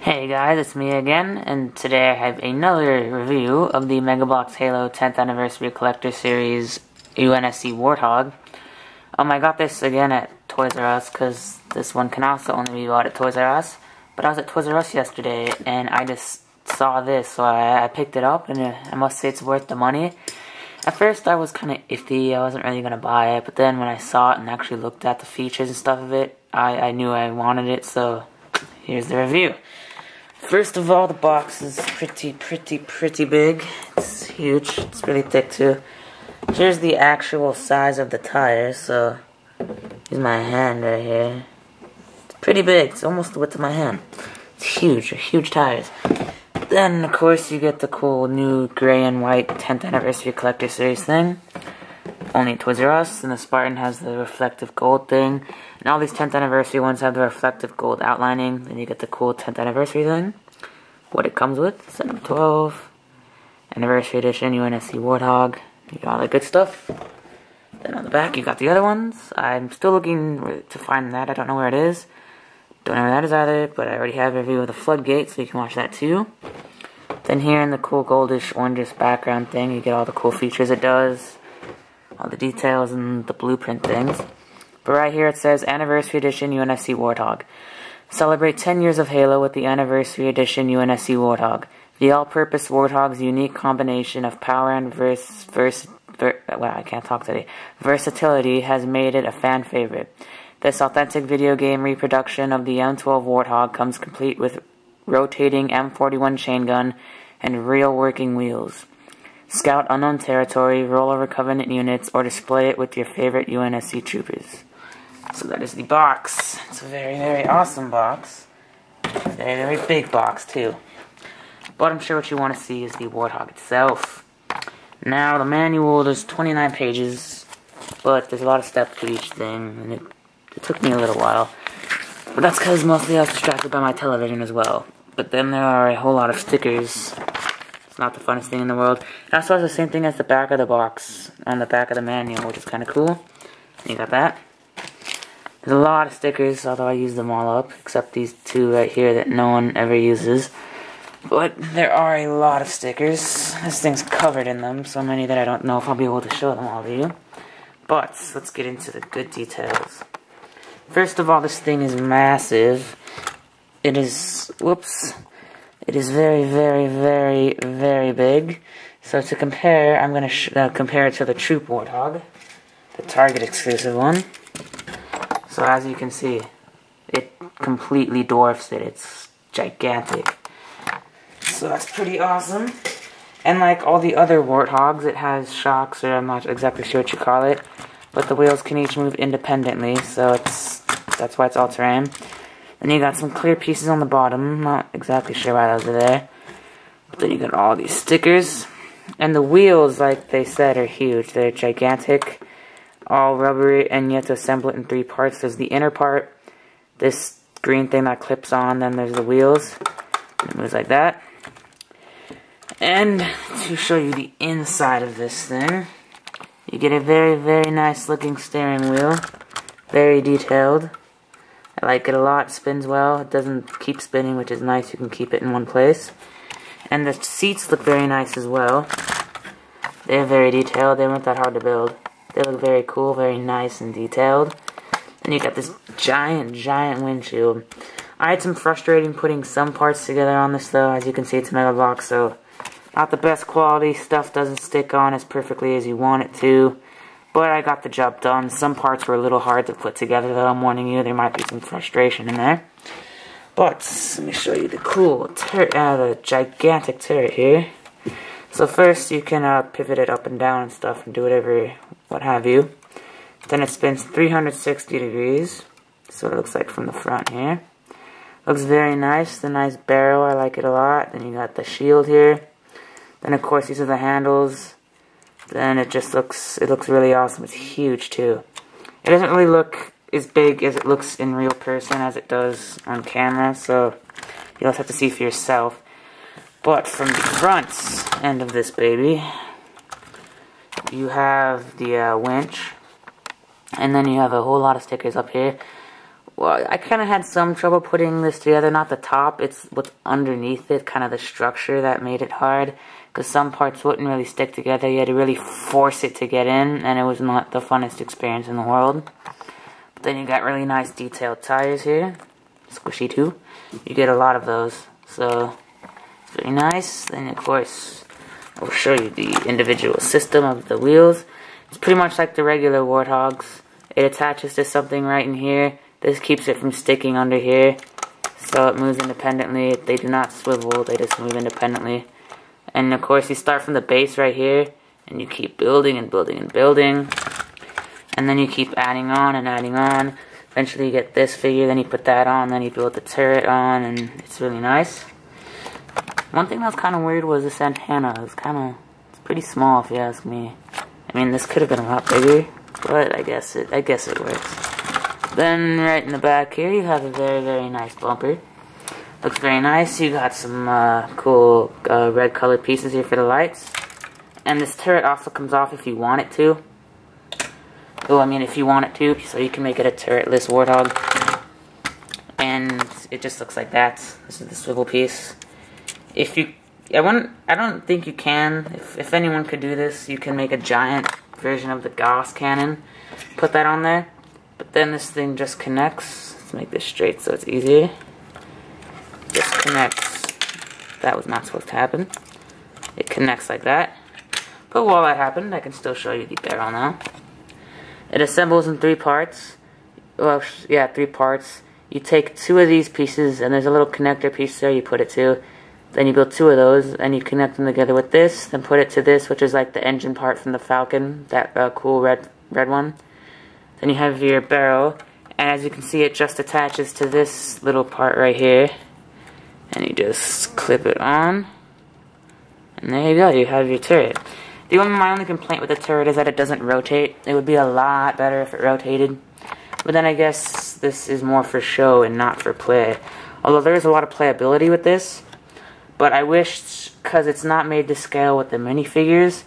Hey guys, it's me again, and today I have another review of the Bloks Halo 10th Anniversary Collector Series UNSC Warthog. I got this again at Toys R Us, because this one can also only be bought at Toys R Us. But I was at Toys R Us yesterday, and I just saw this, so I picked it up, and I must say it's worth the money. At first I was kind of iffy, I wasn't really going to buy it, but then when I saw it and actually looked at the features and stuff of it, I knew I wanted it, so here's the review. First of all, the box is pretty big. It's huge. It's really thick too. Here's the actual size of the tires. So here's my hand right here. It's pretty big. It's almost the width of my hand. It's huge. They're huge tires. Then, of course, you get the cool new gray and white 10th Anniversary Collector Series thing. Only at Toys R Us. And the Spartan has the reflective gold thing. And all these 10th Anniversary ones have the reflective gold outlining. Then you get the cool 10th Anniversary thing. What it comes with. 712. Anniversary Edition, UNSC Warthog. You got all that good stuff. Then on the back, you got the other ones. I'm still looking to find that. I don't know where it is. Don't know where that is either. But I already have a review of the Floodgate, so you can watch that too. Then here in the cool goldish, orangish background thing, you get all the cool features it does. All the details and the blueprint things. But right here it says Anniversary Edition UNSC Warthog. Celebrate 10 years of Halo with the Anniversary Edition UNSC Warthog. The all-purpose Warthog's unique combination of power and versatility has made it a fan favorite. This authentic video game reproduction of the M12 Warthog comes complete with rotating M41 chain gun and real working wheels. Scout unknown territory, roll over Covenant units, or display it with your favorite UNSC troopers. So that is the box. It's a very awesome box. Very big box too. But I'm sure what you want to see is the Warthog itself. Now the manual, there's 29 pages, but there's a lot of steps to each thing, and it took me a little while. But that's because mostly I was distracted by my television as well. But then there are a whole lot of stickers. It's not the funnest thing in the world. It also has the same thing as the back of the box on the back of the manual, which is kind of cool. You got that. There's a lot of stickers, although I use them all up, except these two right here that no one ever uses. But there are a lot of stickers. This thing's covered in them, so many that I don't know if I'll be able to show them all to you. But let's get into the good details. First of all, this thing is massive. It is, it is very big. So to compare, I'm going to compare it to the Troop Warthog, the Target exclusive one. So as you can see, it completely dwarfs it. It's gigantic. So that's pretty awesome. And like all the other Warthogs, it has shocks, or I'm not exactly sure what you call it, but the wheels can each move independently, so that's why it's all-terrain. Then you got some clear pieces on the bottom. Not exactly sure why those are there. But then you got all these stickers. And the wheels, like they said, are huge. They're gigantic, all rubbery, and you have to assemble it in 3 parts. There's the inner part, this green thing that clips on, then there's the wheels. It moves like that. And to show you the inside of this thing, you get a very nice looking steering wheel. Very detailed. I like it a lot. It spins well. It doesn't keep spinning, which is nice. You can keep it in one place. And the seats look very nice as well. They're very detailed. They weren't that hard to build. They look very cool, very nice and detailed. And you got this giant windshield. I had some frustrating putting some parts together on this though. As you can see, it's Mega Bloks, so not the best quality. Stuff doesn't stick on as perfectly as you want it to. But I got the job done. Some parts were a little hard to put together though. I'm warning you, there might be some frustration in there. But let me show you the cool the gigantic turret here. So first you can pivot it up and down and stuff and do whatever, what have you. Then it spins 360 degrees. So it looks like from the front here. Looks very nice. The nice barrel, I like it a lot. Then you got the shield here. Then of course these are the handles. then it looks really awesome. It's huge too. It doesn't really look as big as it looks in real person as it does on camera, so you'll have to see for yourself. But from the front end of this baby, you have the winch, and then you have a whole lot of stickers up here. Well, I kind of had some trouble putting this together, not the top, it's what's underneath it, kind of the structure that made it hard, because some parts wouldn't really stick together. You had to really force it to get in, and it was not the funnest experience in the world. But then you got really nice detailed tires here, squishy too. You get a lot of those, so it's very nice. Then of course, I'll show you the individual system of the wheels. It's pretty much like the regular Warthogs. It attaches to something right in here. This keeps it from sticking under here, so it moves independently. They do not swivel, they just move independently. And of course you start from the base right here, and you keep building and building and building. And then you keep adding on and adding on. Eventually you get this figure, then you put that on, then you build the turret on, and it's really nice. One thing that was kind of weird was this antenna. It's pretty small if you ask me. I mean, this could have been a lot bigger, but I guess it works. Then right in the back here you have a very, very nice bumper. Looks very nice. You got some cool red colored pieces here for the lights. And this turret also comes off if you want it to. Oh, I mean if you want it to, so you can make it a turretless Warthog. And it just looks like that. This is the swivel piece. I don't think you can. If anyone could do this, you can make a giant version of the Gauss cannon. Put that on there. But then this thing just connects. Let's make this straight so it's easier. Just connects. That was not supposed to happen. It connects like that. But while that happened, I can still show you the barrel now. It assembles in 3 parts. Well, yeah, 3 parts. You take 2 of these pieces, and there's a little connector piece there you put it to. Then you build 2 of those, and you connect them together with this, then put it to this, which is like the engine part from the Falcon, that cool red one. Then you have your barrel, and as you can see, it just attaches to this little part right here. And you just clip it on, and there you go, you have your turret. My only complaint with the turret is that it doesn't rotate. It would be a lot better if it rotated. But then I guess this is more for show and not for play. Although there is a lot of playability with this. But I wish, because it's not made to scale with the minifigures,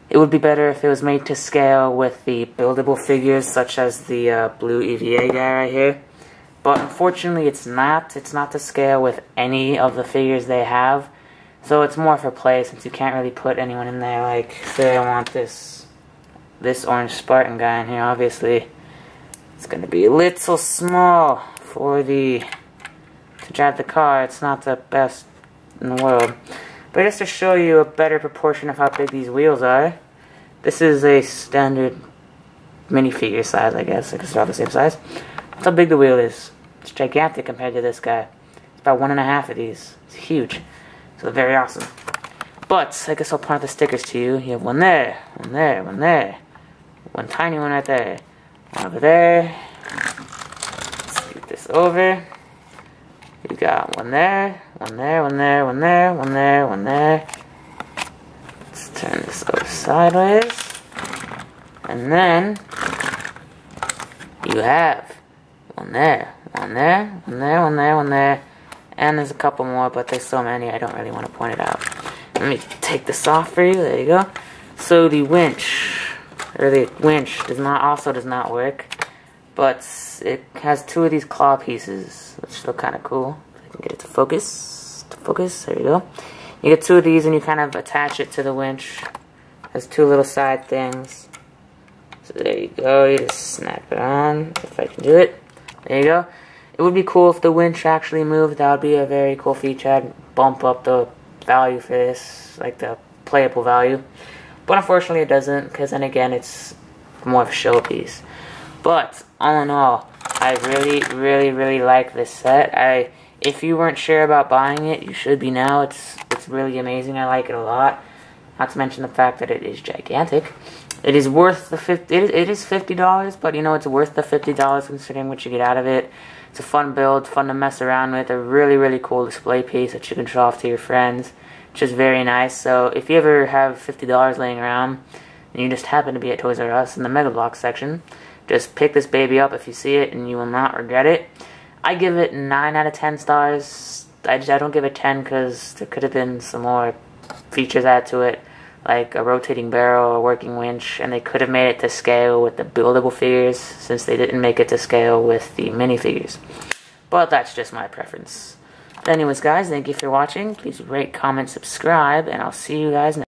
it would be better if it was made to scale with the buildable figures, such as the blue EVA guy right here. But unfortunately it's not. It's not to scale with any of the figures they have. So it's more for play, since you can't really put anyone in there. Like, say I want this orange Spartan guy in here, obviously. It's going to be a little small for to drive the car. It's not the best in the world. But just to show you a better proportion of how big these wheels are, this is a standard minifigure size, I guess, because they're all the same size. That's how big the wheel is. It's gigantic compared to this guy. It's about 1.5 of these. It's huge. So very awesome. But I guess I'll point out the stickers to you. You have one there, one there, one there, one tiny one right there, one over there. Scoot this over. You got one there, one there, one there, one there, one there, one there. Let's turn this over sideways. And then you have one there, one there, one there, one there, one there. And there's a couple more, but there's so many I don't really want to point it out. Let me take this off for you. There you go. So the winch does not work, but it has 2 of these claw pieces, which look kind of cool. If I can get it to focus. There you go. You get 2 of these, and you kind of attach it to the winch. It has 2 little side things. So there you go. You just snap it on, if I can do it. There you go. It would be cool if the winch actually moved. That would be a very cool feature. I'd bump up the value for this, like the playable value. But unfortunately it doesn't, because then again it's more of a showpiece. But all in all, I really, really, really like this set. If you weren't sure about buying it, you should be now. It's really amazing. I like it a lot. Not to mention the fact that it is gigantic. It is worth the it is $50, but you know it's worth the $50 considering what you get out of it. It's a fun build, fun to mess around with, a really, really cool display piece that you can show off to your friends, which is very nice. So if you ever have $50 laying around, and you just happen to be at Toys R Us in the Mega Bloks section, just pick this baby up if you see it, and you will not regret it. I give it 9 out of 10 stars. I don't give it 10 because there could have been some more features added to it, like a rotating barrel, a working winch, and they could have made it to scale with the buildable figures, since they didn't make it to scale with the minifigures. But that's just my preference. But anyways, guys, thank you for watching. Please rate, comment, subscribe, and I'll see you guys next time.